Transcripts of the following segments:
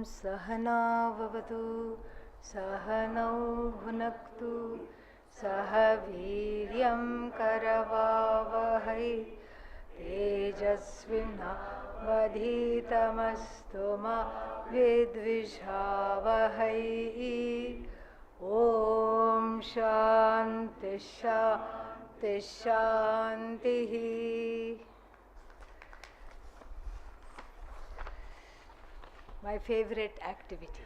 सहना भवतु सहनौ भुनक्तु सह वीर्यं करवावहै तेजस्विनावधीतमस्तु मा विद्विषावहै। ॐ शान्ति शान्ति शान्तिः। My favorite activity.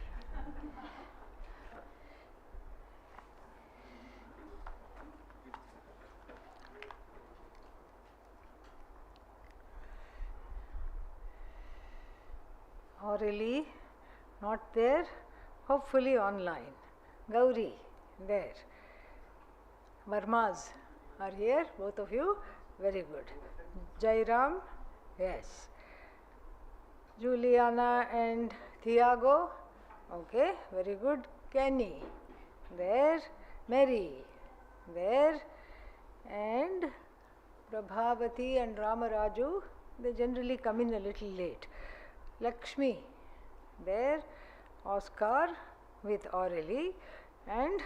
Orally, not there, hopefully online. Gauri, there. Varmas are here, both of you, very good. Jairam, yes. Juliana and Thiago, okay, very good. Kenny, there. Mary, there. And Prabhavati and Ramaraju, they generally come in a little late. Lakshmi, there. Oscar with Aurelie and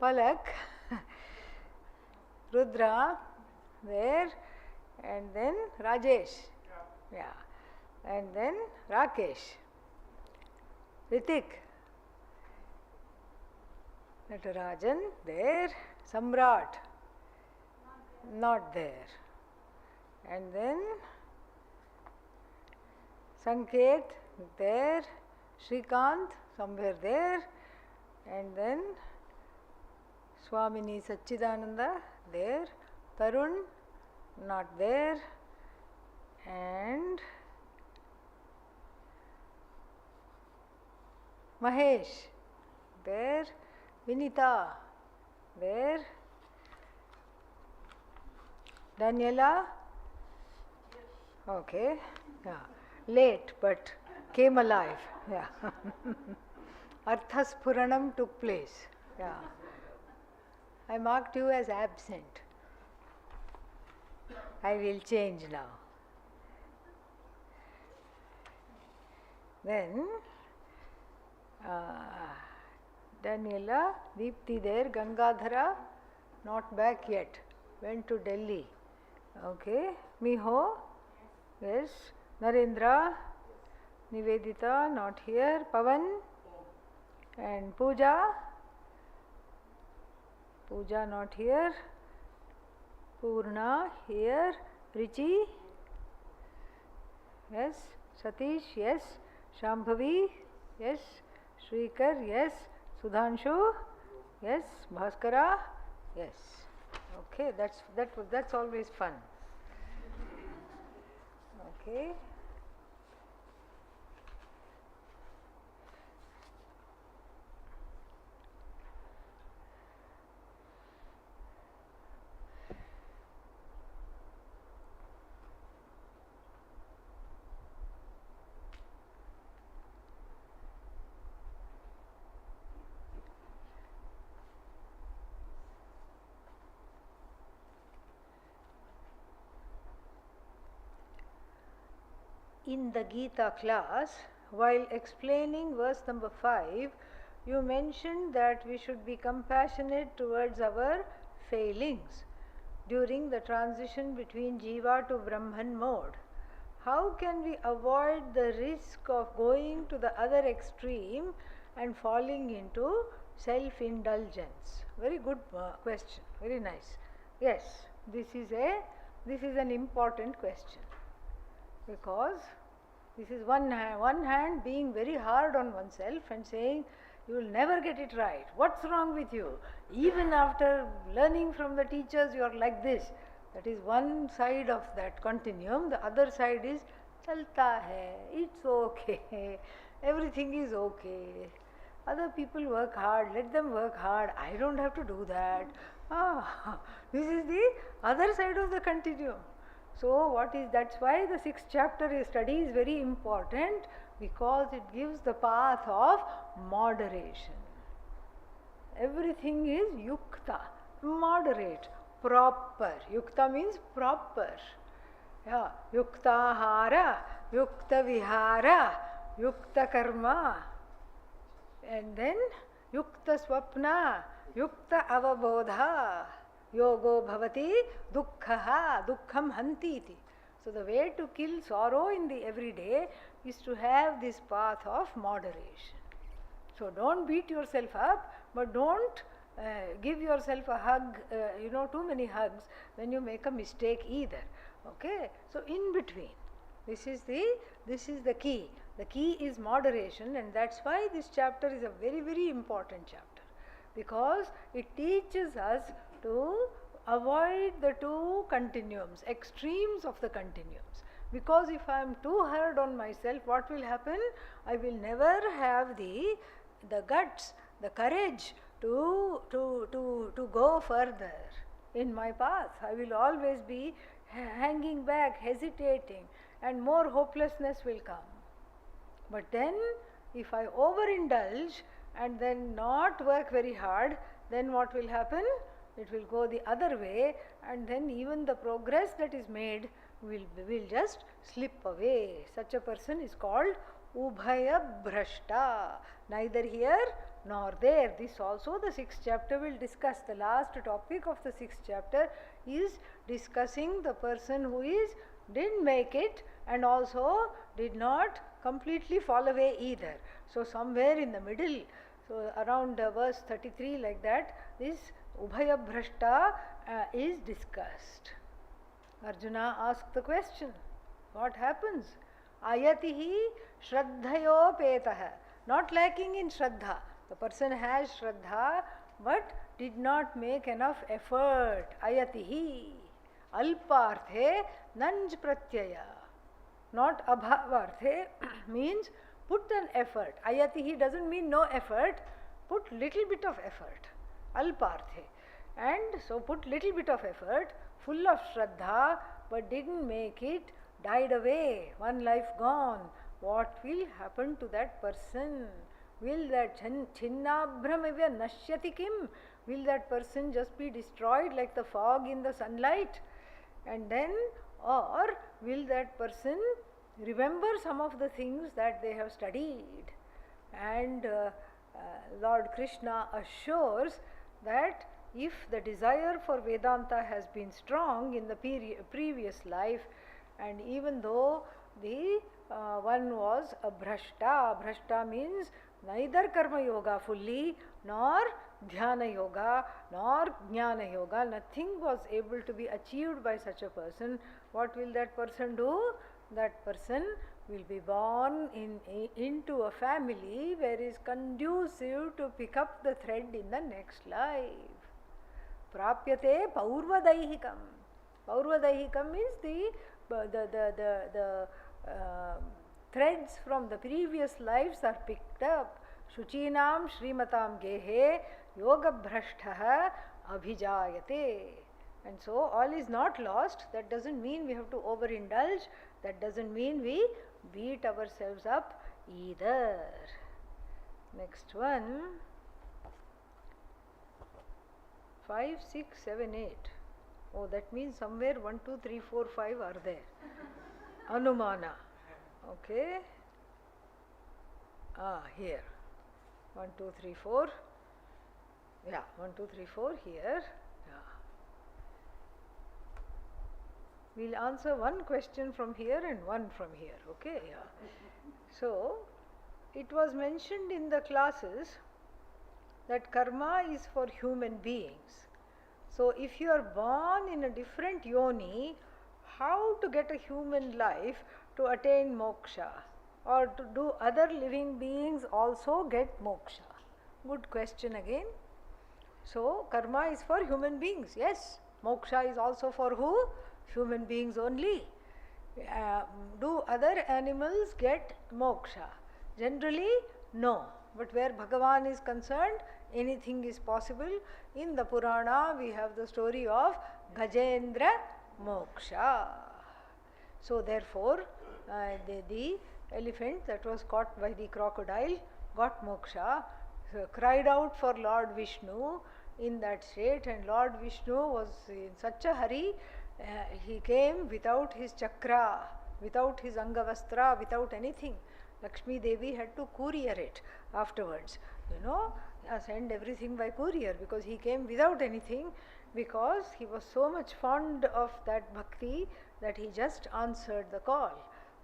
Palak, Rudra, there. And then Rajesh, yeah. And then Rakesh, Ritik, Natarajan, there. Samrat, not there. And then Sanket, there. Shrikant, somewhere there. And then Swamini Satchidananda, there. Tarun, not there. And Mahesh, there. Vinita, there. Daniela, okay, yeah, late but came alive, yeah. Arthaspuranam took place, yeah. I marked you as absent. I will change now. Then Daniela, Deepthi there, Gangadhara, not back yet, went to Delhi. Okay, Miho, yes, Narendra, Nivedita, not here, Pavan, and Pooja, Pooja not here, Purna here, Richi, yes, Satish, yes, Shambhavi, yes, Shrikar, yes, Sudhanshu, yes, Bhaskara, yes. Okay, that's always fun. Okay. In the Gita class, while explaining verse number 5, you mentioned that we should be compassionate towards our failings during the transition between Jiva to Brahman mode. How can we avoid the risk of going to the other extreme and falling into self-indulgence? Very good question, very nice. Yes, this is an important question. Because this is one hand being very hard on oneself and saying, you will never get it right. What's wrong with you? Even after learning from the teachers, you are like this. That is one side of that continuum. The other side is, chalta hai, it's okay, everything is okay. Other people work hard, let them work hard. I don't have to do that. This is the other side of the continuum. So that's why the 6th chapter study is very important, because it gives the path of moderation. Everything is yukta, moderate, proper. Yukta means proper. Yeah, yuktahara, yukta vihara, yukta karma, and then yukta swapna, yukta avabodha, yogo bhavati dukkha, dukkham hanti iti. So the way to kill sorrow in the everyday is to have this path of moderation. So don't beat yourself up, but don't give yourself a hug, too many hugs when you make a mistake either. Okay? So in between. This is the key. The key is moderation, and that's why this chapter is a very, very important chapter, because it teaches us to avoid the two continuums, extremes of the continuums. Because if I am too hard on myself, what will happen? I will never have the guts, the courage to go further in my path. I will always be hanging back, hesitating, and more hopelessness will come. But then if I overindulge and then not work very hard, then what will happen? It will go the other way, and then even the progress that is made will just slip away. Such a person is called ubhaya bhrashta, neither here nor there. This also the 6th chapter will discuss. The last topic of the 6th chapter is discussing the person who didn't make it and also did not completely fall away either. So somewhere in the middle, so around verse 33 like that, this ubhaya bhrashta is discussed. Arjuna asked the question, what happens? Ayatihi shraddhayopetaha, not lacking in shraddha. The person has shraddha but did not make enough effort. Ayatihi alparthe nanj pratyaya, not abhavarthe means put an effort. Ayatihi doesn't mean no effort, put little bit of effort. Alparthe, and so put little bit of effort, full of shraddha but didn't make it, died away, one life gone. What will happen to that person? Will that chinnabhramivya nashyati kim? Will that person just be destroyed like the fog in the sunlight? And then, or will that person remember some of the things that they have studied? And Lord Krishna assures that if the desire for Vedanta has been strong in the previous life, and even though the one was a bhrashta means neither karma yoga fully, nor dhyana yoga, nor jnana yoga, nothing was able to be achieved by such a person, what will that person do? That person will be born into a family where is conducive to pick up the thread in the next life. Prapyate paurvadaihikam. Paurvadaihikam means the threads from the previous lives are picked up. Shuchinam Srimatam Gehe Yoga Bhrashtha Abhijayate. And so all is not lost. That doesn't mean we have to overindulge. That doesn't mean we beat ourselves up either. Next one. 5, 6, 7, 8. Oh, that means somewhere 1, 2, 3, 4, 5 are there. Anumana. Okay. Here. 1, 2, 3, 4. Yeah, 1, 2, 3, 4 here. Yeah. We'll answer one question from here and one from here. Okay. Yeah. So, it was mentioned in the classes that karma is for human beings. So, if you are born in a different yoni, how to get a human life to attain moksha, or to do other living beings also get moksha? Good question again. So, karma is for human beings, yes. Moksha is also for who? Human beings only. Do other animals get moksha? Generally, no. But where Bhagavan is concerned, anything is possible. In the Purana, we have the story of Gajendra Moksha. So therefore, the elephant that was caught by the crocodile got moksha, cried out for Lord Vishnu in that state, and Lord Vishnu was in such a hurry, he came without his chakra, without his angavastra, without anything. Lakshmi Devi had to courier it afterwards. Send everything by courier, because he came without anything, because he was so much fond of that bhakti that he just answered the call.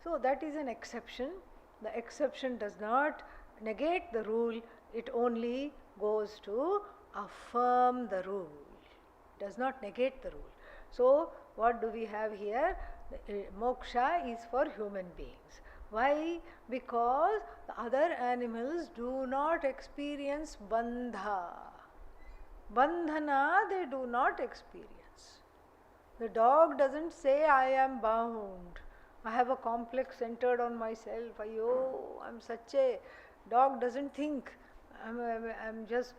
So that is an exception. The exception does not negate the rule, it only goes to affirm the rule, does not negate the rule. So what do we have here? Moksha is for human beings. Why? Because the other animals do not experience bandha. Bandhana they do not experience. The dog doesn't say, I am bound. I have a complex centered on myself. I'm such a... Dog doesn't think, I'm just,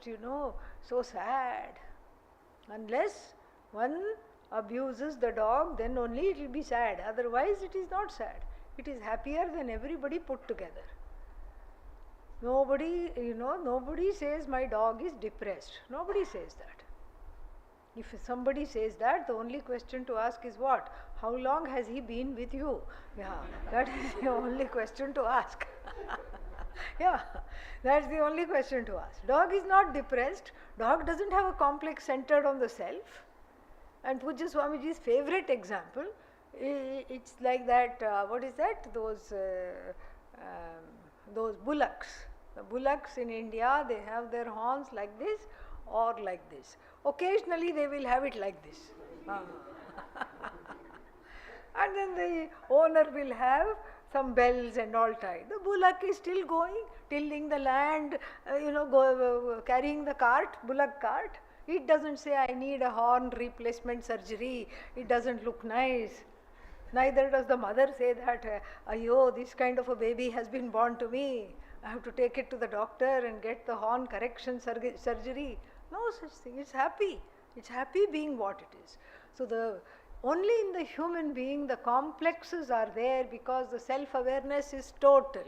so sad. Unless one abuses the dog, then only it will be sad. Otherwise it is not sad. It is happier than everybody put together. Nobody says my dog is depressed. Nobody says that. If somebody says that, the only question to ask is what? How long has he been with you? Yeah, that is the only question to ask. Yeah, that's the only question to ask. Dog is not depressed. Dog doesn't have a complex centered on the self. And Pujya Swamiji's favorite example, it's like that, what is that? Those bullocks. The bullocks in India, they have their horns like this or like this. Occasionally they will have it like this. And then the owner will have some bells and all tied. The bullock is still going, tilling the land, carrying the cart, bullock cart. It doesn't say, I need a horn replacement surgery. It doesn't look nice. Neither does the mother say that, this kind of a baby has been born to me. I have to take it to the doctor and get the horn correction surgery. No such thing. It's happy. It's happy being what it is. So only in the human being the complexes are there, because the self-awareness is total.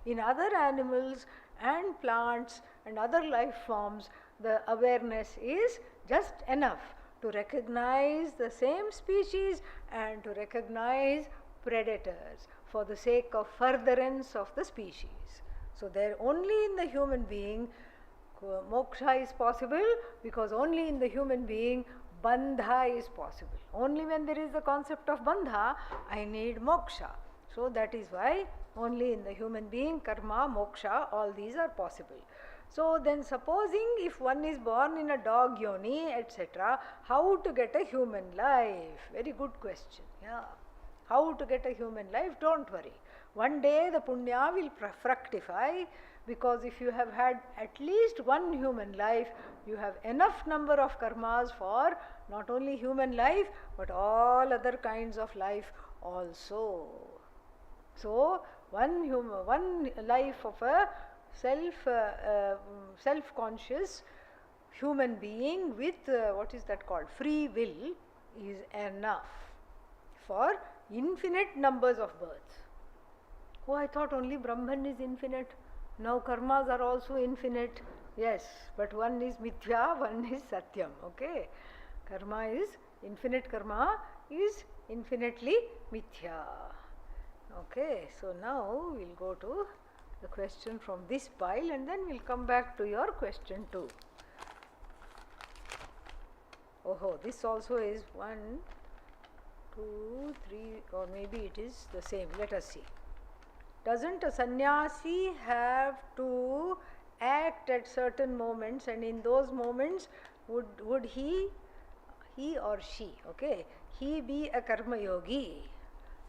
In other animals and plants and other life forms, the awareness is just enough to recognize the same species and to recognize predators for the sake of furtherance of the species. So there only in the human being moksha is possible, because only in the human being bandha is possible. Only when there is the concept of bandha, I need moksha. So that is why only in the human being, karma, moksha, all these are possible. So then supposing if one is born in a dog yoni, etc., how to get a human life? Very good question. Yeah. How to get a human life? Don't worry. One day the punya will fructify, because if you have had at least one human life, you have enough number of karmas for not only human life, but all other kinds of life also. So one life of a self-conscious human being with what is that called? Free will is enough for infinite numbers of births. Oh, I thought only Brahman is infinite. Now karmas are also infinite. Yes, but one is mithya, one is satyam. Okay, karma is infinite. Karma is infinitely mithya. Okay, so now we'll go to the question from this pile, and then we'll come back to your question too. Oh, this also is 1, 2, 3, or maybe it is the same. Let us see. Doesn't a sannyasi have to act at certain moments, and in those moments would he or she, okay, he be a karma yogi?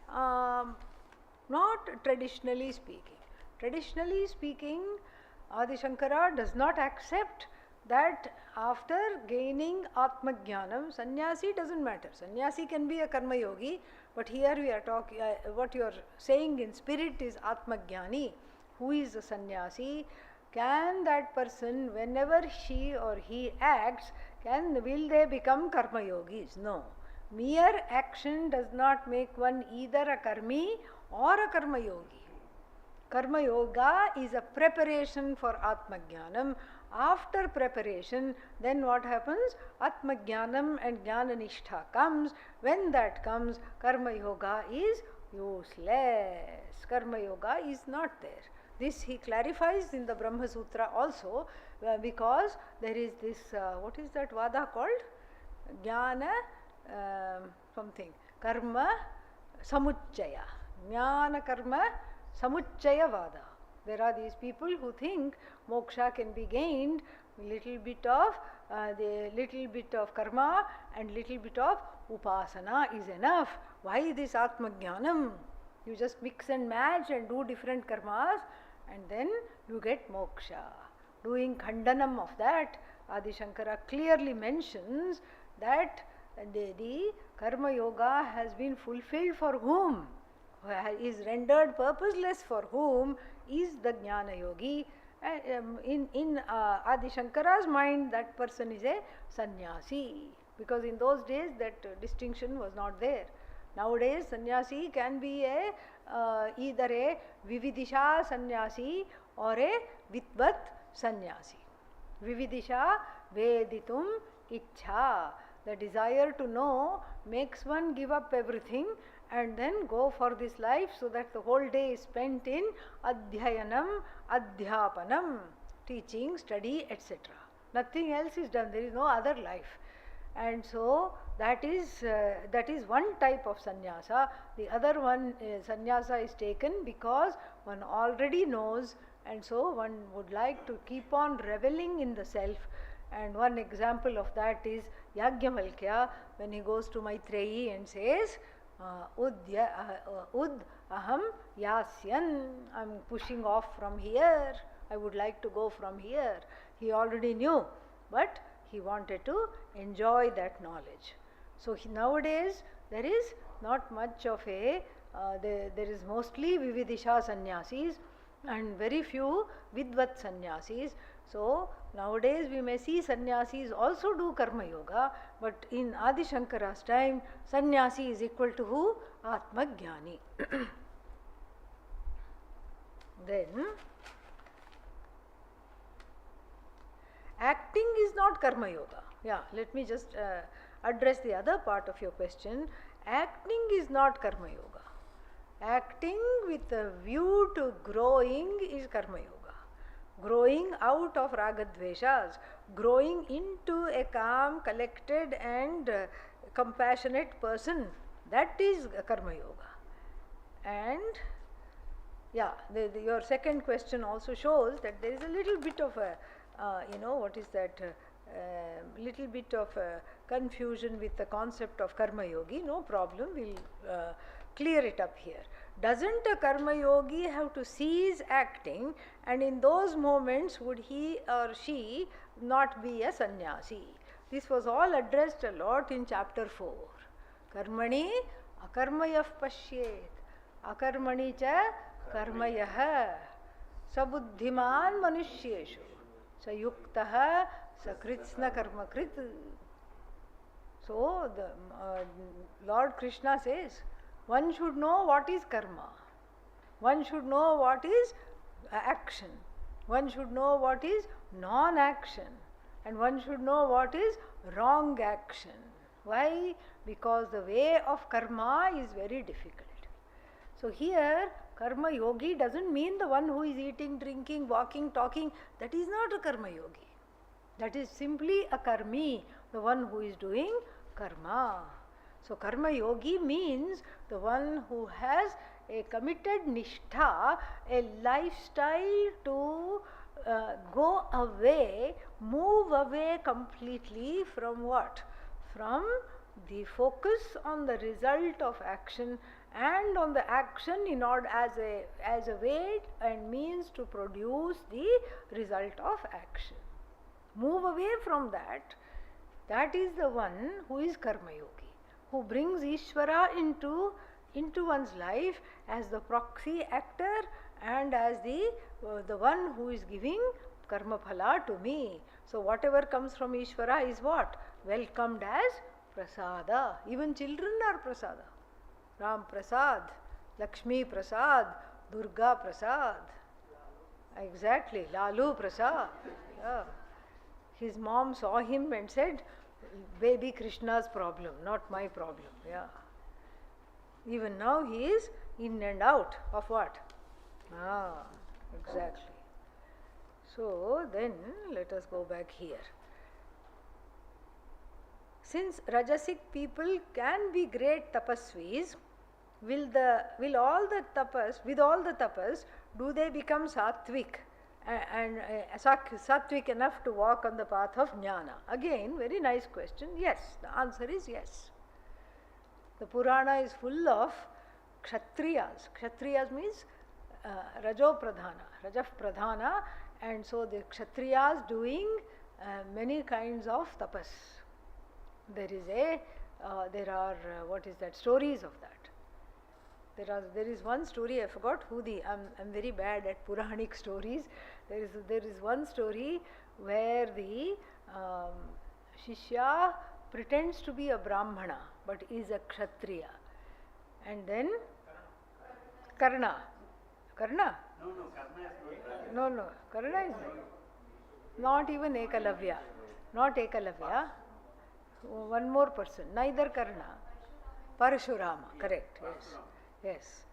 Not traditionally speaking. Traditionally speaking, Adi Shankara does not accept that after gaining Atma Jnanam, sannyasi doesn't matter. Sannyasi can be a karma yogi, but here we are talking, what you are saying in spirit is Atma Jnani. Who is a sannyasi? Can that person, whenever she or he acts, will they become karma yogis? No. Mere action does not make one either a karmi or a karma yogi. Karma yoga is a preparation for Atma Jnanam. After preparation, then what happens? Atma Jnanam and Jnana Nishtha comes. When that comes, Karma yoga is useless. Karma yoga is not there. This he clarifies in the Brahma Sutra also, because there is this, what is that vada called? Jnana something. Karma samuchaya. Jnana karma samuchaya vada. There are these people who think moksha can be gained little bit of the little bit of karma and little bit of upasana is enough. Why this Atma Jnanam? You just mix and match and do different karmas and then you get moksha. Doing khandanam of that, Adi Shankara clearly mentions that the karma yoga has been fulfilled for whom? Is rendered purposeless for whom is the Jnana Yogi. In Adi Shankara's mind, that person is a sannyasi, because in those days that distinction was not there. Nowadays, sannyasi can be either a vividisha sannyasi or a vitvat sannyasi. Vividisha veditum ichha. The desire to know makes one give up everything and then go for this life, so that the whole day is spent in adhyayanam, adhyapanam, teaching, study, etc. Nothing else is done. There is no other life. And so that is one type of sannyasa. The other one, sannyasa is taken because one already knows, and so one would like to keep on reveling in the self. And one example of that is Yajnavalkya, when he goes to Maitreyi and says, ud aham yasyan, I am pushing off from here, I would like to go from here. He already knew, but he wanted to enjoy that knowledge. So nowadays there is not much of a, there is mostly Vividisha sannyasis and very few Vidvat sannyasis. So nowadays we may see sannyasis also do karma yoga, but in Adi Shankara's time, sannyasi is equal to who? Atma Jnani. Then, acting is not karma yoga. Yeah, let me just address the other part of your question. Acting is not karma yoga. Acting with a view to growing is karma yoga. Growing out of ragadveshas, growing into a calm, collected and compassionate person, that is karma yoga. And yeah, your second question also shows that there is a little bit of a, what is that, little bit of confusion with the concept of karma yogi. No problem, we'll clear it up here. Doesn't a karma yogi have to cease acting, and in those moments would he or she not be a sannyasi? This was all addressed a lot in chapter 4. Karmani akarmayah pashyet, akarmani cha karmayah, sabuddhiman manushyeshu, sayuktah sakritsna karmakrit. So the Lord Krishna says, one should know what is karma, one should know what is action, one should know what is non-action, and one should know what is wrong action. Why? Because the way of karma is very difficult. So here, karma yogi doesn't mean the one who is eating, drinking, walking, talking. That is not a karma yogi. That is simply a karmi, the one who is doing karma. So karma yogi means the one who has a committed nishtha, a lifestyle to go away, move away completely from what? From the focus on the result of action and on the action in order as a way and means to produce the result of action. Move away from that. That is the one who is karma yogi, who brings Ishvara into one's life as the proxy actor and as the one who is giving karma phala to me. So whatever comes from Ishvara is what? Welcomed as prasada. Even children are prasada. Ram Prasad, Lakshmi Prasad, Durga Prasad. Exactly, Lalu Prasad. Yeah. His mom saw him and said, baby Krishna's problem, not my problem. Yeah. Even now he is in and out of what? Exactly. So then let us go back here. Since Rajasic people can be great tapasvis, with all the tapas, do they become sattvic and sattvic enough to walk on the path of jnana? Again, very nice question. Yes, the answer is yes. The Purana is full of kshatriyas. Kshatriyas means rajah pradhana, and so the kshatriyas doing many kinds of tapas. There are what is that? Stories of that. There is one story, I forgot who I'm very bad at Puranic stories. There is one story where the Shishya pretends to be a Brahmana but is a Kshatriya. And then Karna. Karna? No, Karna is not even Ekalavya. Not Ekalavya. One more person. Neither Karna. Parashurama. Correct. Yes.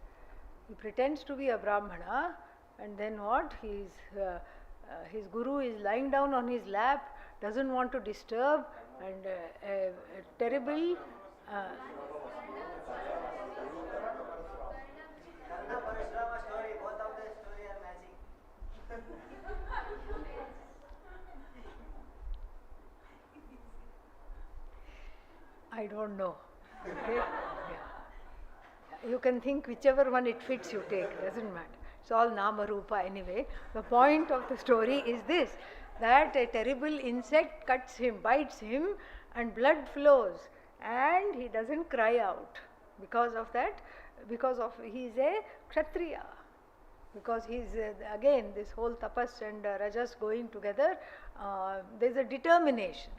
He pretends to be a Brahmana, and then what? His guru is lying down on his lap, doesn't want to disturb, and a terrible I don't know. Okay? Yeah. You can think whichever one it fits, you take. Doesn't matter. It's all nama rupa anyway. The point of the story is this: that a terrible insect cuts him, bites him, and blood flows, and he doesn't cry out because of that. Because he is a kshatriya. Because he is again this whole tapas and rajas going together. There is a determination.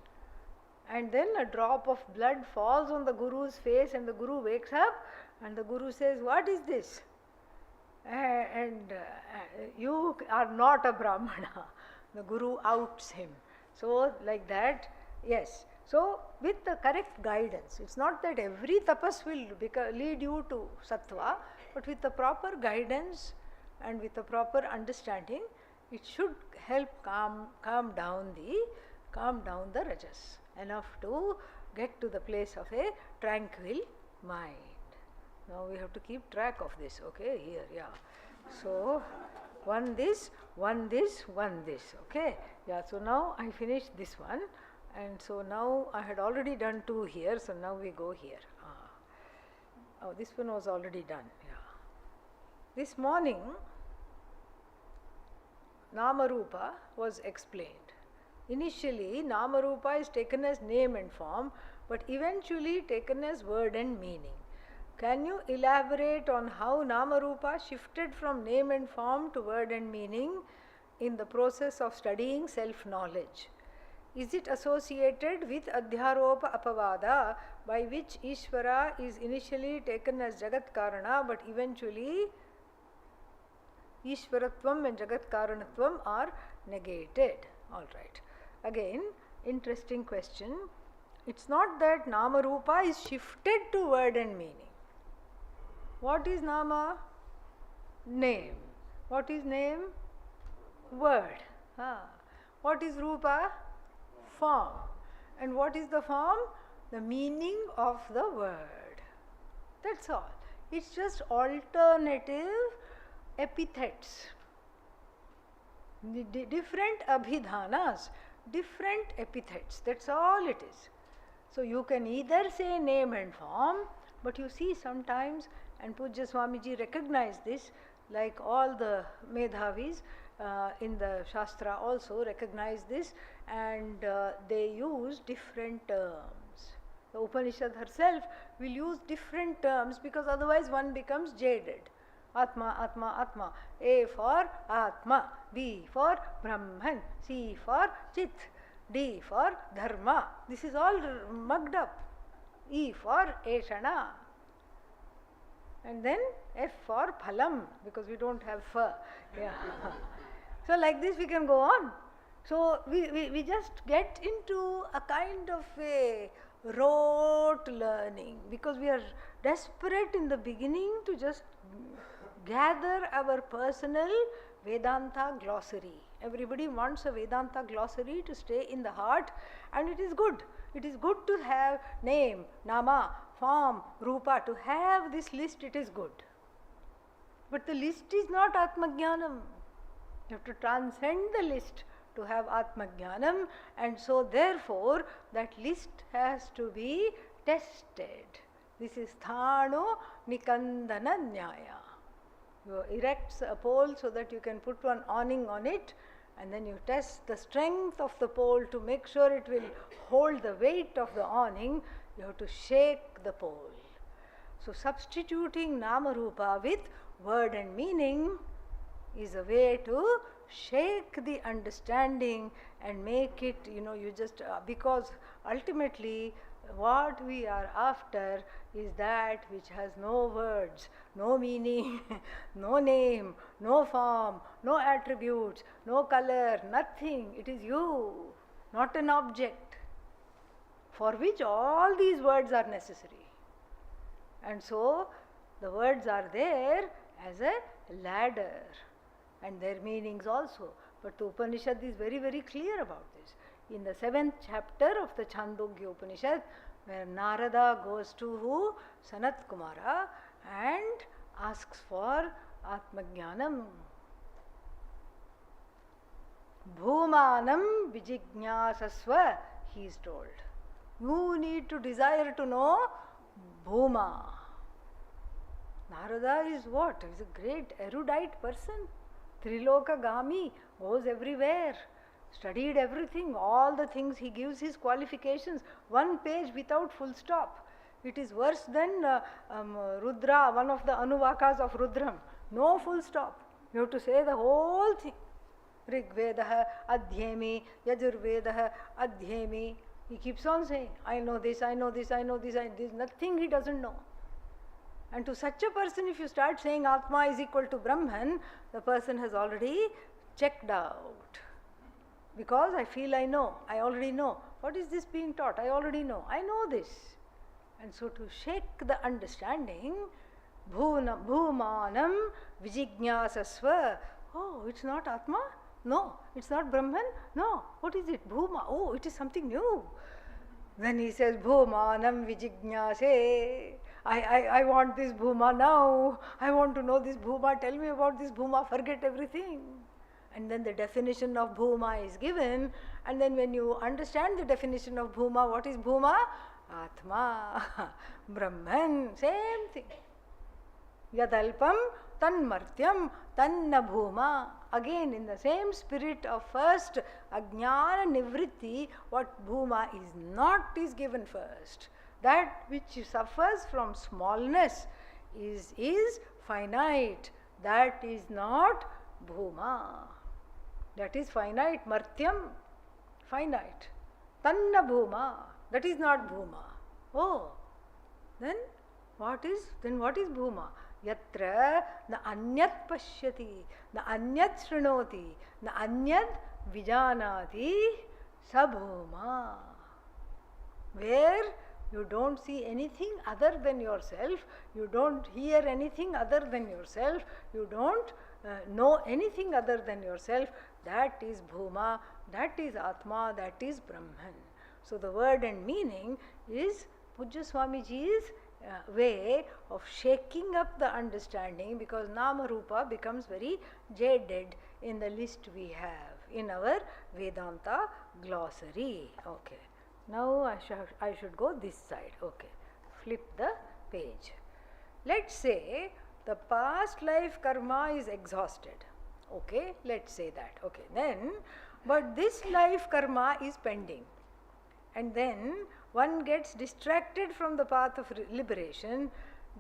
And then a drop of blood falls on the Guru's face, and the Guru wakes up, and the Guru says, "What is this?" You are not a Brahmana. The Guru outs him. So like that, yes. So with the correct guidance, it's not that every tapas will lead you to sattva, but with the proper guidance and with the proper understanding, it should help calm down the rajas enough to get to the place of a tranquil mind. Now we have to keep track of this, okay, here, yeah. So, one this, okay. Yeah, so now I finished this one, and so now I had already done 2 here, so now we go here. Oh, this one was already done, yeah. This morning, Namarupa was explained. Initially, Namarupa is taken as name and form, but eventually taken as word and meaning. Can you elaborate on how Namarupa shifted from name and form to word and meaning in the process of studying self-knowledge? Is it associated with Adhyaropa Apavada, by which Ishvara is initially taken as Jagat Karana, but eventually Ishvaratvam and Jagat Karanatvam are negated? Alright. Again, interesting question. It's not that Nama Rupa is shifted to word and meaning. What is Nama? Name. What is name? Word. What is Rupa? Form. And what is the form? The meaning of the word. That's all. It's just alternative epithets. Different abhidhanas, different epithets. That's all it is. So you can either say name and form, but you see sometimes, and Pujya Swamiji recognized this, like all the Medhavis in the Shastra also recognize this, and they use different terms. The Upanishad herself will use different terms because otherwise one becomes jaded. Atma, Atma, Atma. A for Atma, B for Brahman, C for Chit, D for Dharma. This is all mugged up. E for Eshana. And then F for Phalam, because we don't have Fa. Yeah. So like this we can go on. So we just get into a kind of a rote learning, because we are desperate in the beginning to just gather our personal Vedanta glossary. Everybody wants a Vedanta glossary to stay in the heart, and it is good. It is good to have name, nama, form, rupa, to have this list, it is good. But the list is not Atmajnanam. You have to transcend the list to have Atmajnanam, and so therefore that list has to be tested. This is Thano Nikandana Nyaya. You erect a pole so that you can put one awning on it, and then you test the strength of the pole to make sure it will hold the weight of the awning. You have to shake the pole. So substituting Nama Rupa with word and meaning is a way to shake the understanding and make it, you just, because ultimately what we are after is that which has no words, no meaning, no name, no form, no attributes, no color, nothing. It is you, not an object, for which all these words are necessary. And so the words are there as a ladder, and their meanings also. But the Upanishad is very, very clear about this. In the 7th chapter of the Chandogya Upanishad, where Narada goes to who? Sanat Kumara, and asks for Atmajnanam. Bhumanam vijijñāsasva, he is told. You need to desire to know Bhuma. Narada is what? He is a great erudite person. Trilokagami, goes everywhere, studied everything, all the things. He gives his qualifications, one page without full stop. It is worse than Rudra, one of the Anuvakas of Rudram. No full stop. You have to say the whole thing. Rigvedaha Adhyemi, Yajurvedaha Adhyemi. He keeps on saying, I know this, I know this, I know this, this, nothing he doesn't know. And to such a person, if you start saying Atma is equal to Brahman, the person has already checked out. Because I feel I know, I already know. What is this being taught? I already know, I know this. And so to shake the understanding, Bhumanam vijijñāsasva. Oh, it's not Atma? No. It's not Brahman? No. What is it? Bhuma. Oh, it is something new. Then he says, Bhumanam vijijñāse. I want this Bhuma now. I want to know this Bhuma. Tell me about this Bhuma. Forget everything. And then the definition of Bhuma is given. And then when you understand the definition of Bhuma, what is Bhuma? Atma, Brahman, same thing. Yadalpam, tanmartyam, tanna bhuma. Again, in the same spirit of first ajnana nivritti, what bhuma is not is given first. That which suffers from smallness is finite. That is not bhuma. That is finite. Martyam, finite. Tanna bhuma. That is not bhuma. Oh, then what is bhuma? Yatra na anyat pashyati, na anyat srinoti, na anyat vijanati, sabhuma. Where you don't see anything other than yourself, you don't hear anything other than yourself, you don't know anything other than yourself, that is bhuma, that is Atma, that is Brahman. So the word and meaning is Pujya Swamiji's way of shaking up the understanding, because Nama Rupa becomes very jaded in the list we have in our Vedanta glossary. Okay. Now I should go this side. Okay. Flip the page. Let's say the past life karma is exhausted. Okay. Let's say that. Okay. Then, but this life karma is pending. And then one gets distracted from the path of liberation.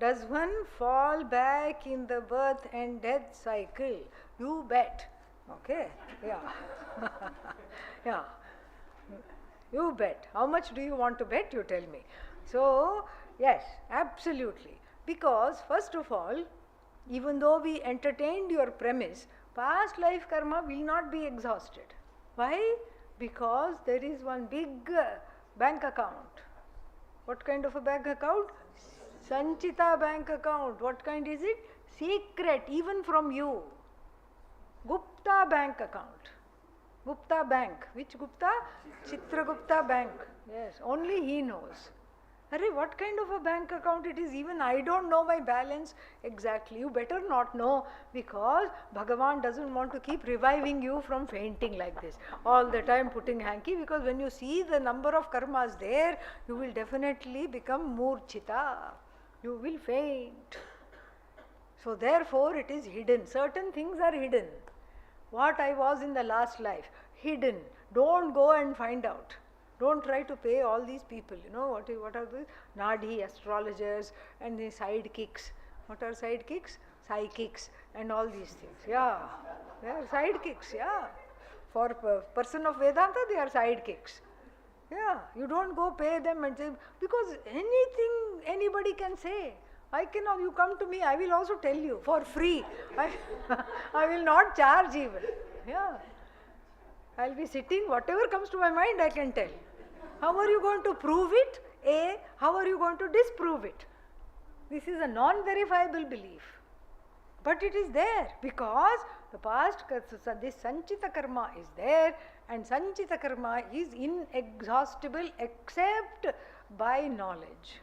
Does one fall back in the birth and death cycle? You bet. Okay? Yeah. Yeah. You bet. How much do you want to bet? You tell me. So, yes, absolutely. Because, first of all, even though we entertained your premise, past life karma will not be exhausted. Why? Because there is one big bank account. What kind of a bank account? Sanchita bank account. What kind is it? Secret, even from you. Gupta bank account. Gupta bank. Which Gupta? Chitragupta bank. Yes, only he knows. Arey, what kind of a bank account it is? Even I don't know my balance exactly. You better not know, because Bhagavan doesn't want to keep reviving you from fainting like this. All the time putting hanky, because when you see the number of karmas there, you will definitely become murchita. You will faint. So therefore it is hidden. Certain things are hidden. What I was in the last life, hidden. Don't go and find out. Don't try to pay all these people. You know what are the Nadi astrologers and the sidekicks. What are sidekicks? Psychics and all these things. Yeah, they are sidekicks. Yeah, for person of Vedanta they are sidekicks. Yeah, you don't go pay them and say, because anything anybody can say. I cannot, you come to me, I will also tell you for free. I will not charge even. Yeah. I'll be sitting, whatever comes to my mind I can tell. How are you going to prove it? A. How are you going to disprove it? This is a non-verifiable belief. But it is there because the past, this Sanchita karma is there, and Sanchita karma is inexhaustible except by knowledge.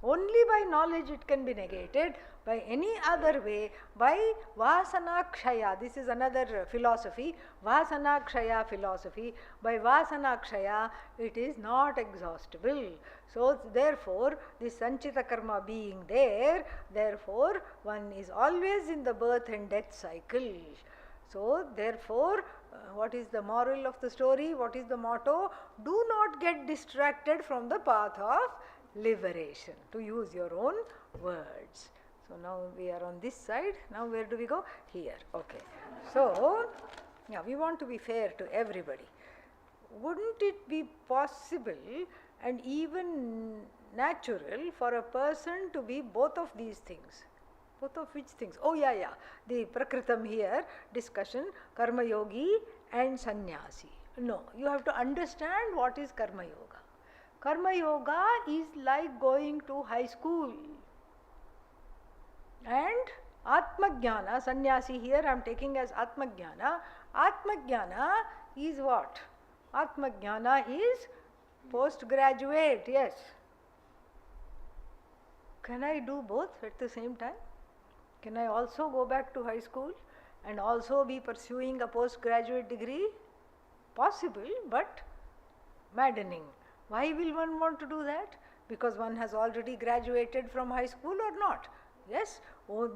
Only by knowledge it can be negated. By any other way, by Vasanakshaya, this is another philosophy, Vasanakshaya philosophy, by Vasanakshaya it is not exhaustible. So therefore, this Sanchita karma being there, therefore one is always in the birth and death cycle. So therefore, what is the moral of the story? What is the motto? Do not get distracted from the path of liberation, to use your own words. So now we are on this side. Now where do we go? Here. Okay. So, yeah, we want to be fair to everybody. Wouldn't it be possible and even natural for a person to be both of these things? Both of which things? Oh yeah. The Prakritam here, discussion, Karma Yogi and Sannyasi. No, you have to understand what is Karma Yoga. Karma Yoga is like going to high school. And Atmajnana, Sannyasi here I am taking as Atmajnana. Atmajnana is what? Atmajnana is postgraduate, yes. Can I do both at the same time? Can I also go back to high school and also be pursuing a postgraduate degree? Possible, but maddening. Why will one want to do that? Because one has already graduated from high school or not? Yes,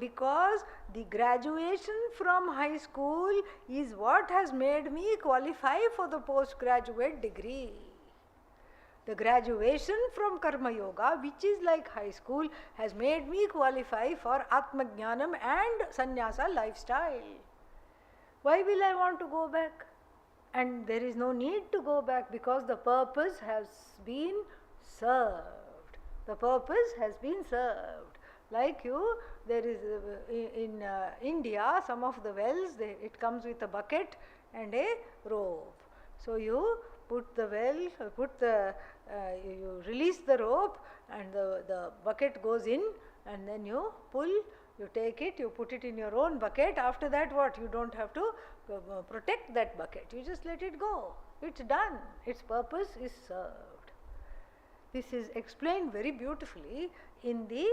because the graduation from high school is what has made me qualify for the postgraduate degree. The graduation from Karma Yoga, which is like high school, has made me qualify for Atmajnanam and Sannyasa lifestyle. Why will I want to go back? And there is no need to go back because the purpose has been served. The purpose has been served. Like you, there is in India, some of the wells, it comes with a bucket and a rope. So you put the well, you release the rope and the bucket goes in, and then you pull, you take it, you put it in your own bucket. After that what? You don't have to protect that bucket. You just let it go. It's done. Its purpose is served. This is explained very beautifully in the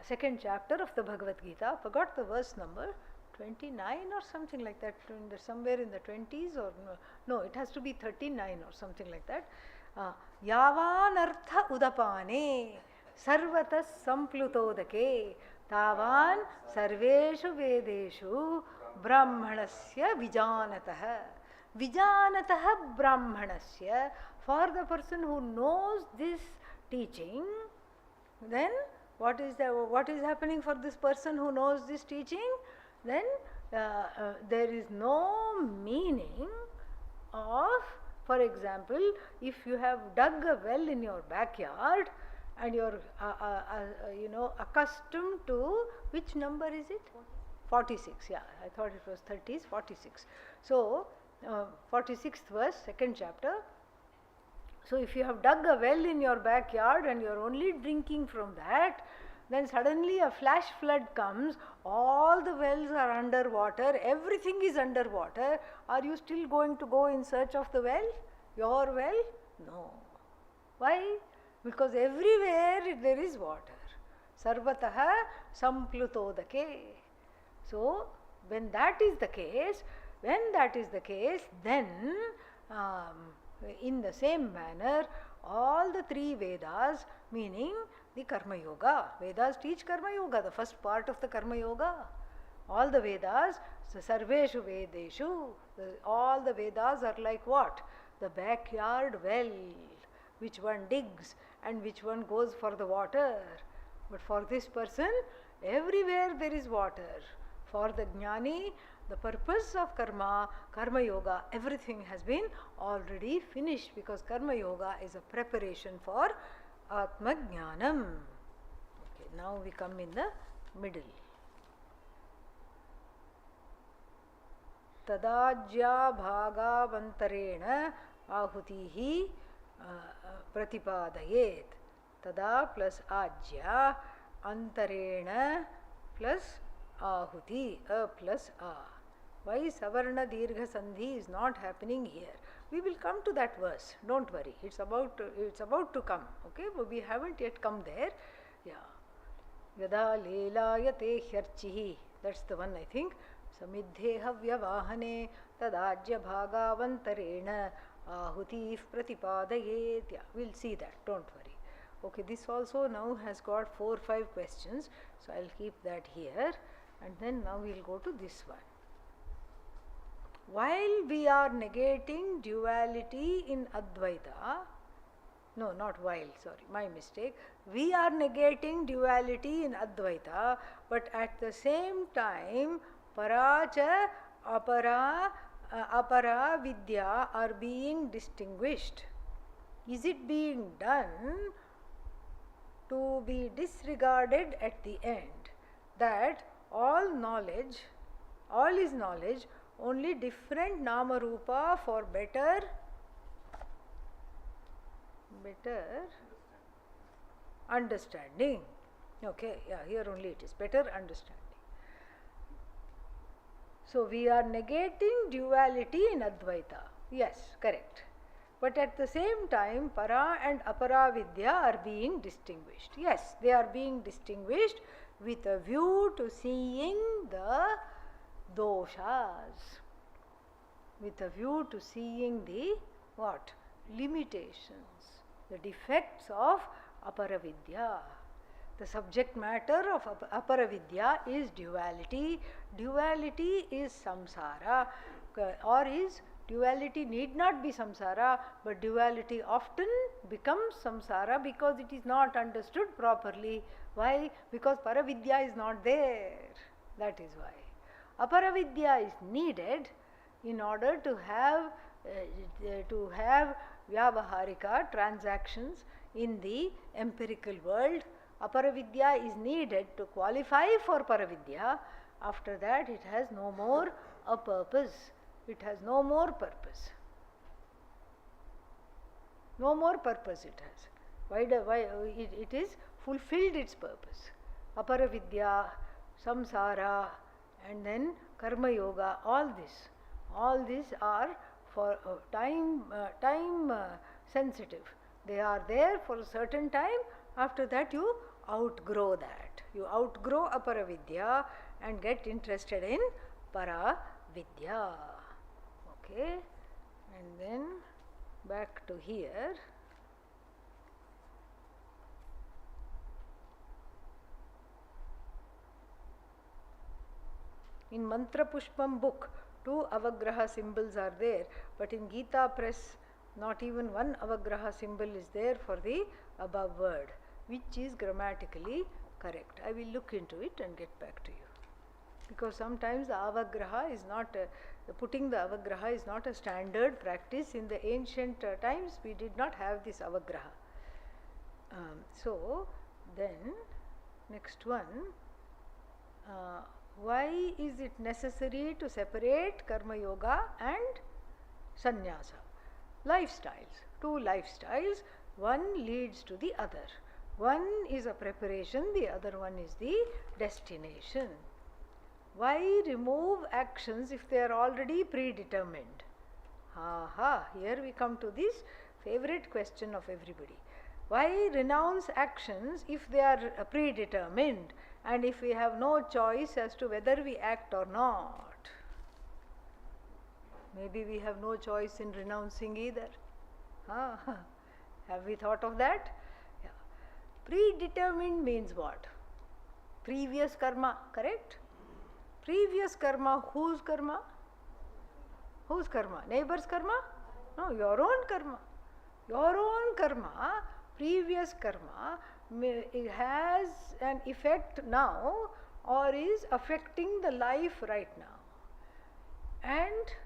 second chapter of the Bhagavad Gita. Forgot the verse number, 29 or something like that, somewhere in the 20s or no, it has to be 39 or something like that. Yavanartha udapane sarvatas samplutodake tavan sarveshu vedeshu brahmanasya vijanatah. Vijanatah brahmanasya, for the person who knows this teaching, then what is happening for this person who knows this teaching? Then there is no meaning of, for example, if you have dug a well in your backyard and you are accustomed to, which number is it? 46. Yeah, I thought it was 30s, 46. So 46th verse, second chapter. So if you have dug a well in your backyard and you are only drinking from that, then suddenly a flash flood comes, all the wells are underwater, everything is underwater. Are you still going to go in search of the well? Your well? No. Why? Because everywhere there is water. Sarvataha samplutodake. So when that is the case, then in the same manner, all the three Vedas, meaning the Karma Yoga, Vedas teach Karma Yoga, the first part of the Karma Yoga. All the Vedas, so Sarveshu Vedeshu, all the Vedas are like what? The backyard well, which one digs and which one goes for the water. But for this person, everywhere there is water. For the Jnani, the purpose of karma, Karma Yoga, everything has been already finished, because Karma Yoga is a preparation for Atma Jnanam. Okay, now we come in the middle. Tadajya bhagavantarena ahutihi pratipadayet. Tada plus ajya, antarena plus ahuti, a plus a. Why savarna dirgha sandhi is not happening here? We will come to that verse. Don't worry. It's about to come. Okay, but we haven't yet come there. Yeah. Yada lelayate hyarchihi. That's the one, I think. Samidheha vyavahane tadajya bhagavantarena ahuti pratipadayet. Yeah, we'll see that. Don't worry. Okay, this also now has got 4 or 5 questions. So I'll keep that here. And then now we'll go to this one. While we are negating duality in Advaita, no, not while, sorry, my mistake. We are negating duality in Advaita, but at the same time, Paracha, Apara Vidya are being distinguished. Is it being done to be disregarded at the end, that all is knowledge, only different nama rupa for better understanding. Okay, yeah, here only it is better understanding. So we are negating duality in Advaita. Yes, correct. But at the same time, para and apara vidya are being distinguished. Yes, they are being distinguished with a view to seeing the doshas, with a view to seeing the what? Limitations, the defects of aparavidya. The subject matter of aparavidya is duality. Duality is samsara, or is duality need not be samsara, but duality often becomes samsara because it is not understood properly. Why? Because paravidya is not there. That is why. Aparavidya is needed in order to have vyavaharika transactions in the empirical world. Aparavidya is needed to qualify for paravidya. After that, it has no more a purpose. It has no more purpose. No more purpose it has. Why it is fulfilled its purpose. Aparavidya, samsara, and then karma yoga, all these are for time sensitive. They are there for a certain time. After that you outgrow that. You outgrow aparavidya and get interested in paravidya. Okay, and then back to here. In Mantra Pushpam book, 2 avagraha symbols are there, but in Gita Press, not even 1 avagraha symbol is there for the above word, which is grammatically correct. I will look into it and get back to you. Because sometimes the avagraha is not, putting the avagraha is not a standard practice. In the ancient times, we did not have this avagraha. So, then, next one. Why is it necessary to separate karma yoga and sannyasa? Lifestyles. two lifestyles, one leads to the other. One is a preparation, the other one is the destination. Why remove actions if they are already predetermined? Here we come to this favorite question of everybody. Why renounce actions if they are predetermined and if we have no choice as to whether we act or not? Maybe we have no choice in renouncing either. Have we thought of that? Yeah. Predetermined means what? Previous karma, correct? Previous karma, whose karma? Whose karma? Neighbor's karma? No, your own karma. Your own karma, previous karma, it has an effect now or is affecting the life right now. And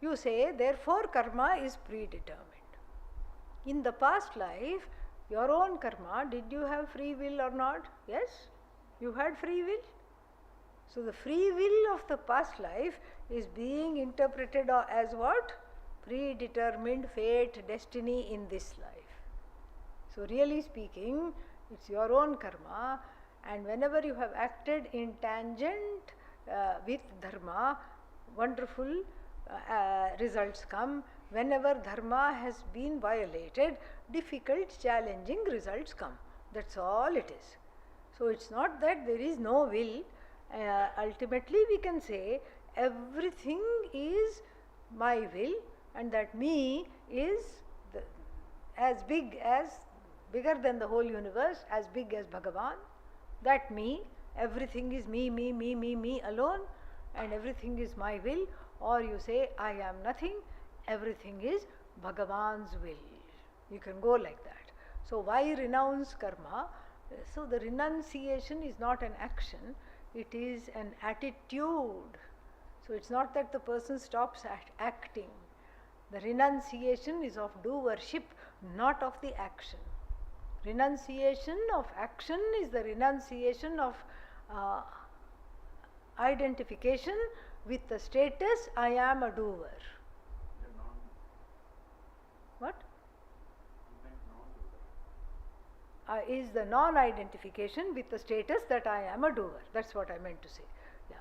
you say, therefore karma is predetermined. In the past life, your own karma, did you have free will or not? Yes, you had free will. So the free will of the past life is being interpreted as what? Predetermined fate, destiny in this life. So really speaking, it's your own karma, and whenever you have acted in tangent with dharma, wonderful results come. Whenever dharma has been violated, difficult, challenging results come. That's all it is. So it's not that there is no will. Ultimately we can say everything is my will, and that me is bigger than the whole universe, as big as Bhagavan. That me, everything is me alone, and everything is my will. Or you say, I am nothing, everything is Bhagavan's will. You can go like that. So why renounce karma? So the renunciation is not an action, it is an attitude. So it's not that the person stops acting. The renunciation is of doership, not of the action. Renunciation of action is the renunciation of identification with the status, I am a doer. What? Is the non-identification with the status that I am a doer. That's what I meant to say. Yeah.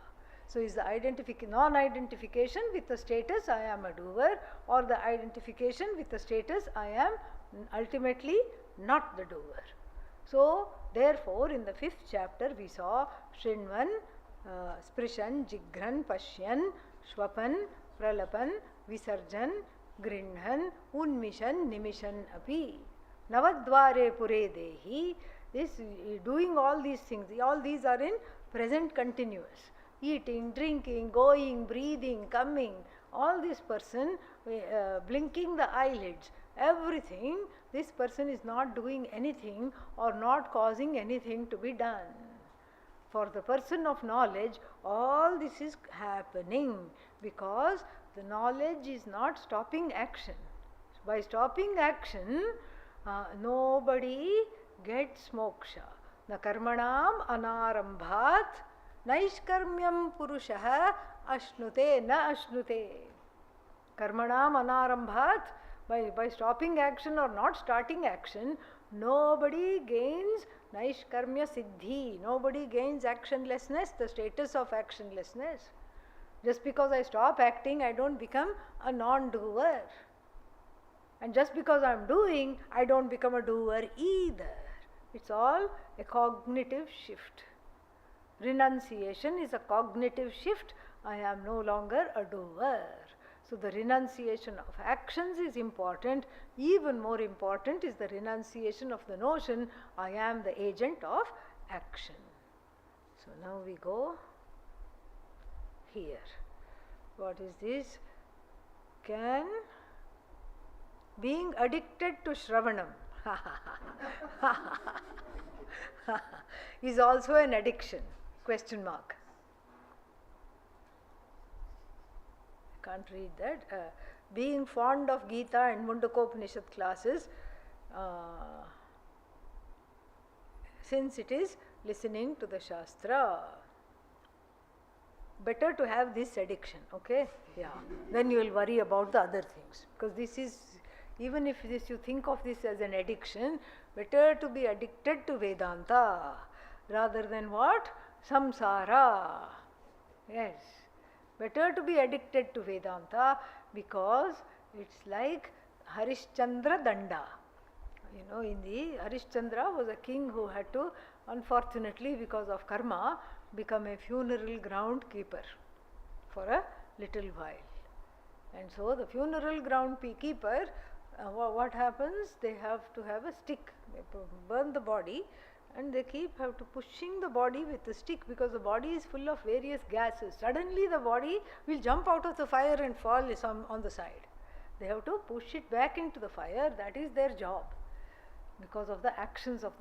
So is the non-identification with the status I am a doer, or the identification with the status I am ultimately not the doer. So therefore in the 5th chapter we saw Shrinvan, Sprishan, Jigran, Pashyan, Shwapan, Pralapan, Visarjan, Grinhan, Unmishan, Nimishan api. Navadvare pure dehi. This doing all these things, all these are in present continuous. Eating, drinking, going, breathing, coming, all this person, blinking the eyelids, everything, this person is not doing anything or not causing anything to be done. For the person of knowledge, all this is happening because the knowledge is not stopping action. By stopping action, nobody gets moksha. Na karmanam anarambhat naishkarmyam purushaha ashnute na ashnute. Karmanam anarambhat, by stopping action or not starting action, nobody gains naishkarmya siddhi, nobody gains actionlessness, the status of actionlessness. Just because I stop acting, I don't become a non-doer. And just because I am doing, I don't become a doer either. It's all a cognitive shift. Renunciation is a cognitive shift. I am no longer a doer. So the renunciation of actions is important. Even more important is the renunciation of the notion, I am the agent of action. So now we go here. What is this? Being addicted to Shravanam is also an addiction, question mark. I can't read that. Being fond of Gita and Mundakopanishad classes, since it is listening to the Shastra. Better to have this addiction, okay? Yeah. Then you will worry about the other things, because this is Even if this, you think of this as an addiction, better to be addicted to Vedanta rather than what? Samsara. Yes. Better to be addicted to Vedanta, because it's like Harishchandra Danda. You know, in the Harishchandra was a king who had to, unfortunately because of karma, become a funeral ground keeper for a little while. And so the funeral ground keeper, what happens? They have to have a stick. They burn the body, and they have to pushing the body with the stick, because the body is full of various gases. Suddenly the body will jump out of the fire and fall on the side. They have to push it back into the fire. That is their job, because of the actions of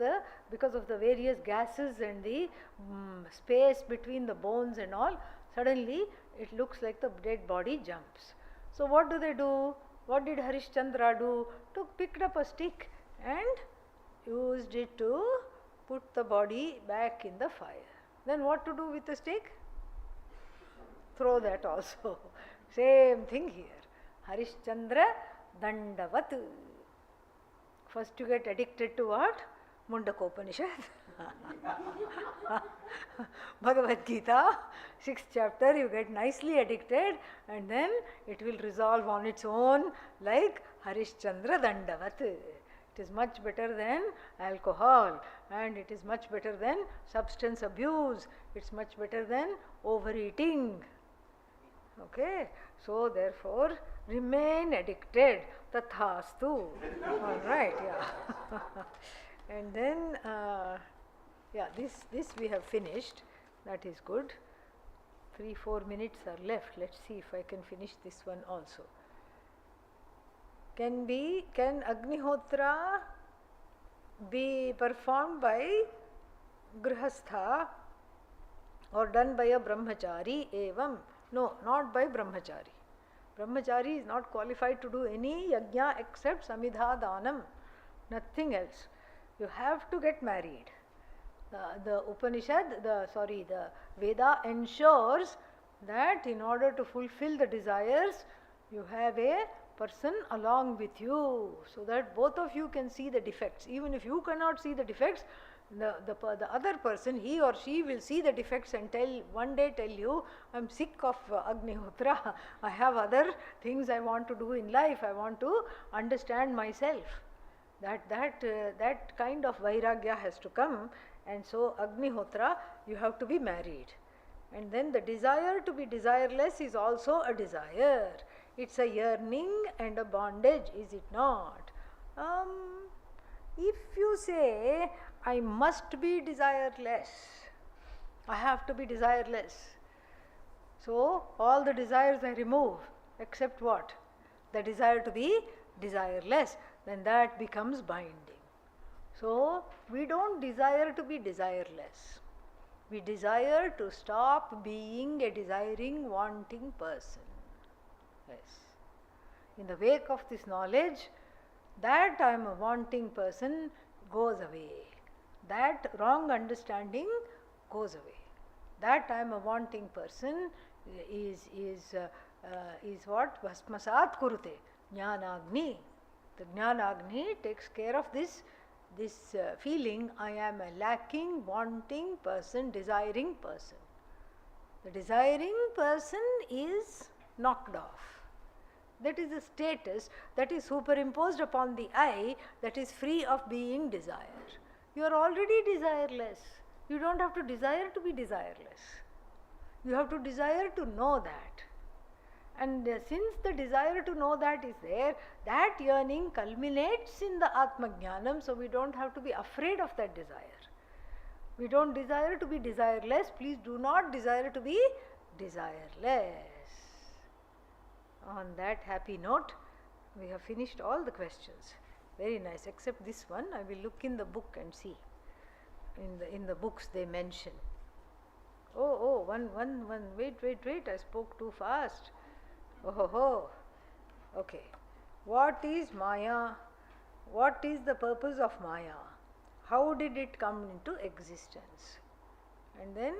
because of the various gases and the space between the bones and all. Suddenly it looks like the dead body jumps. So what do? What did Harishchandra do? Picked up a stick and used it to put the body back in the fire. Then what to do with the stick? Throw that also. Same thing here. Harishchandra Dandavat. First you get addicted to what? Mundakopanishad. Bhagavad Gita, 6th chapter, you get nicely addicted, and then it will resolve on its own like Harishchandra Dandavat. It is much better than alcohol, and it is much better than substance abuse. It's much better than overeating. Okay, so therefore remain addicted. Tathastu. All right, yeah. And then, this we have finished. That is good. 3-4 minutes are left. Let's see if I can finish this one also. Can Agnihotra be performed by Grihastha or done by a Brahmachari? Evam. No, not by Brahmachari. Brahmachari is not qualified to do any yajna except Samidha Danam, nothing else. You have to get married. The Upanishad, the Veda ensures that in order to fulfill the desires, you have a person along with you, so that both of you can see the defects. Even if you cannot see the defects, the other person, he or she, will see the defects and one day tell you, I'm sick of Agnihotra, I have other things I want to do in life, I want to understand myself. That kind of vairagya has to come, and so Agnihotra, you have to be married. And then the desire to be desireless is also a desire. It's a yearning and a bondage, is it not? If you say, I must be desireless, I have to be desireless, so all the desires I remove, except what? The desire to be desireless, then that becomes binding. So we don't desire to be desireless. We desire to stop being a desiring, wanting person. Yes. In the wake of this knowledge, that I am a wanting person goes away. That wrong understanding goes away. That I am a wanting person is what? Bhasmasat kurute. Jnanagni. The Jnanagni takes care of this feeling, I am a lacking, wanting person, desiring person. The desiring person is knocked off. That is a status that is superimposed upon the I, that is free of being desire. You are already desireless. You don't have to desire to be desireless. You have to desire to know that. And since the desire to know that is there, that yearning culminates in the Atma Jnanam, so we don't have to be afraid of that desire. We don't desire to be desireless. Please do not desire to be desireless. On that happy note, we have finished all the questions. Very nice, except this one. I will look in the book and see. In the books they mention. One. Wait, I spoke too fast. Okay. What is Maya? What is the purpose of Maya? How did it come into existence? And then,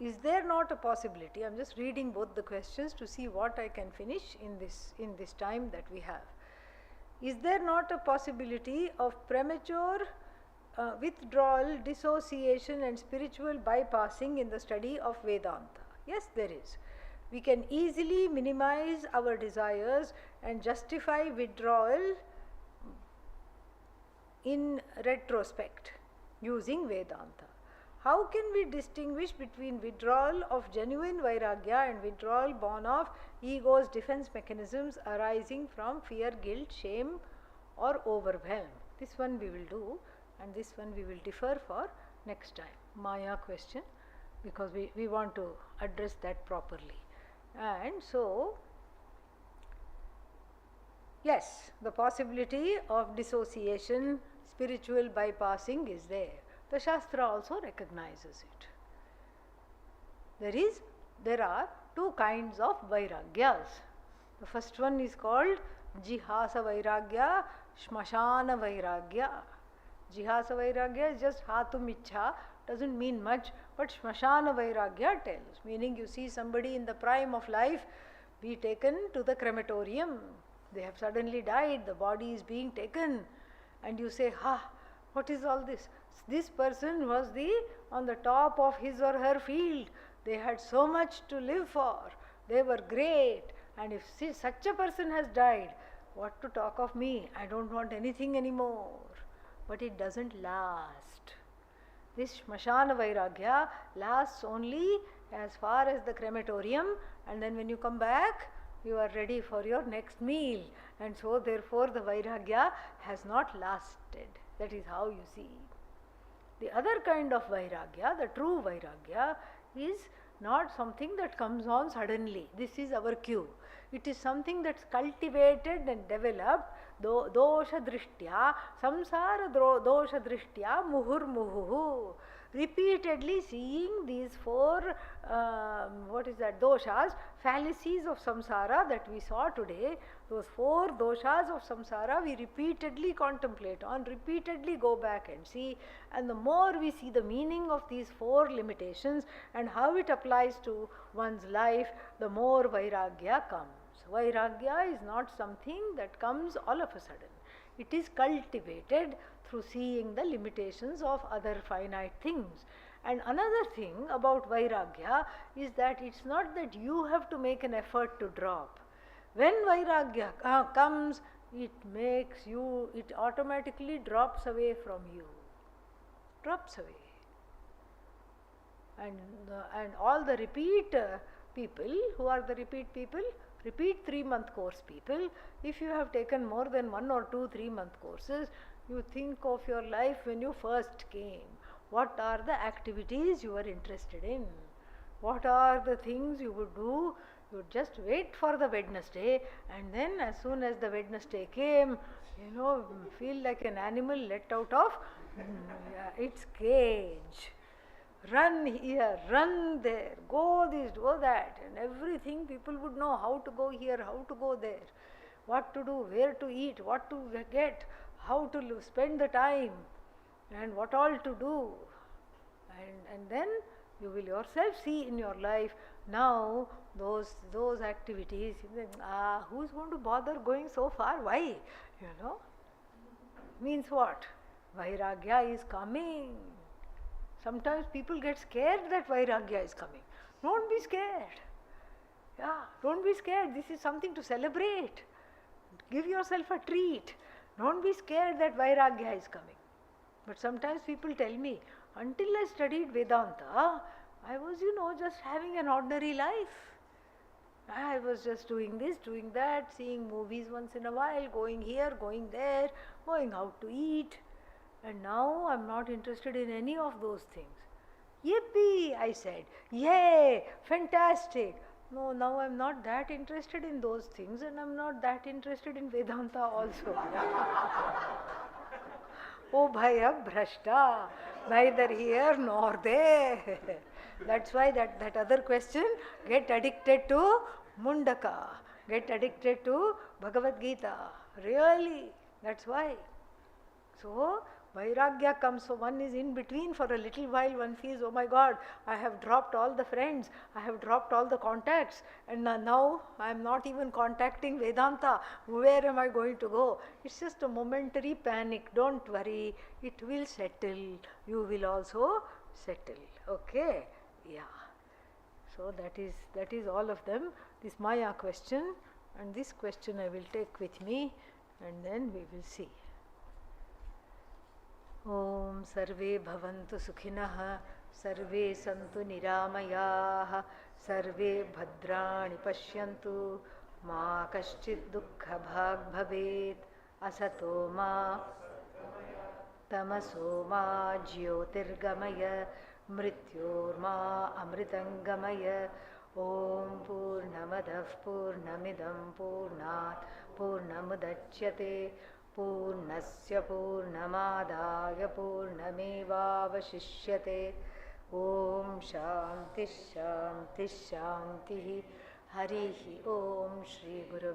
is there not a possibility? I am just reading both the questions to see what I can finish in this time that we have. Is there not a possibility of premature withdrawal, dissociation and spiritual bypassing in the study of Vedanta? Yes, there is. We can easily minimize our desires and justify withdrawal in retrospect using Vedanta. How can we distinguish between withdrawal of genuine Vairagya and withdrawal born of ego's defense mechanisms arising from fear, guilt, shame or overwhelm? This one we will do, and this one we will defer for next time. Maya question, because we want to address that properly. And so, yes, the possibility of dissociation, spiritual bypassing is there. The Shastra also recognizes it. There are two kinds of Vairagyas. The first one is called Jihasa Vairagya, Shmashana Vairagya. Jihasa Vairagya is just Hatum Ichha, doesn't mean much, but Shmashana Vairagya tells, meaning you see somebody in the prime of life be taken to the crematorium. They have suddenly died, the body is being taken, and you say, what is all this? This person was on the top of his or her field. They had so much to live for. They were great. And if such a person has died, what to talk of me? I don't want anything anymore. But it doesn't last. This Shmashana Vairagya lasts only as far as the crematorium, and then when you come back, you are ready for your next meal. And so therefore the Vairagya has not lasted. That is how you see. The other kind of Vairagya, the true Vairagya, is not something that comes on suddenly. This is our cue. It is something that's cultivated and developed dosha drishtya, samsara dosha drishtya, muhur muhuhu. Repeatedly seeing these four, doshas, fallacies of samsara that we saw today, those four doshas of samsara we repeatedly contemplate on, repeatedly go back and see, and the more we see the meaning of these four limitations and how it applies to one's life, the more Vairagya comes. Vairagya is not something that comes all of a sudden. It is cultivated through seeing the limitations of other finite things. And another thing about Vairagya is that it's not that you have to make an effort to drop. When Vairagya comes, it automatically drops away from you. Drops away. And all the repeat people, who are the repeat people? Repeat 3-month course people. If you have taken more than 1 or 2 3-month courses, you think of your life when you first came. What are the activities you are interested in? What are the things you would do? You would just wait for the Wednesday, and then as soon as the Wednesday came, feel like an animal let out of its cage. Run here, run there, go this, go that, and everything people would know how to go here, how to go there, what to do, where to eat, what to get, how to spend the time, and what all to do. And then you will yourself see in your life now those activities. Who's going to bother going so far? Why? Means what? Vairagya is coming. Sometimes people get scared that Vairagya is coming. Don't be scared. Don't be scared. This is something to celebrate. Give yourself a treat. Don't be scared that Vairagya is coming. But sometimes people tell me, until I studied Vedanta, I was, just having an ordinary life. I was just doing this, doing that, seeing movies once in a while, going here, going there, going out to eat. And now I'm not interested in any of those things. Yippee, I said. Yay, fantastic. No, now I'm not that interested in those things, and I'm not that interested in Vedanta also. Oh bhaya bhrashta, neither here nor there. That's why that other question, get addicted to Mundaka, get addicted to Bhagavad Gita. Really, that's why. So, Vairagya comes, so one is in between for a little while, one feels, oh my God, I have dropped all the friends, I have dropped all the contacts, and now I am not even contacting Vedanta. Where am I going to go? It's just a momentary panic. Don't worry, it will settle. You will also settle. Okay? Yeah. So that is all of them. This Maya question, and this question I will take with me, and then we will see. ॐ सर्वे भवन्तु सुखिनः, सर्वे सन्तु निरामयाः, सर्वे भद्राणि पश्यन्तु, मा कश्चित् दुःखभाग् भवेत्. असतो मा तमसो मा ज्योतिर्गमय, मृत्योर्मा अमृतङ्गमय. ॐ पूर्णमदः पूर्णमिदं पूर्णात् पूर्णमुदच्यते, पूर्णस्य पूर्णमादाय पूर्णमेवावशिष्यते. ॐ शान्तिः शान्तिः शान्तिः. हरिः ॐ श्री गुरु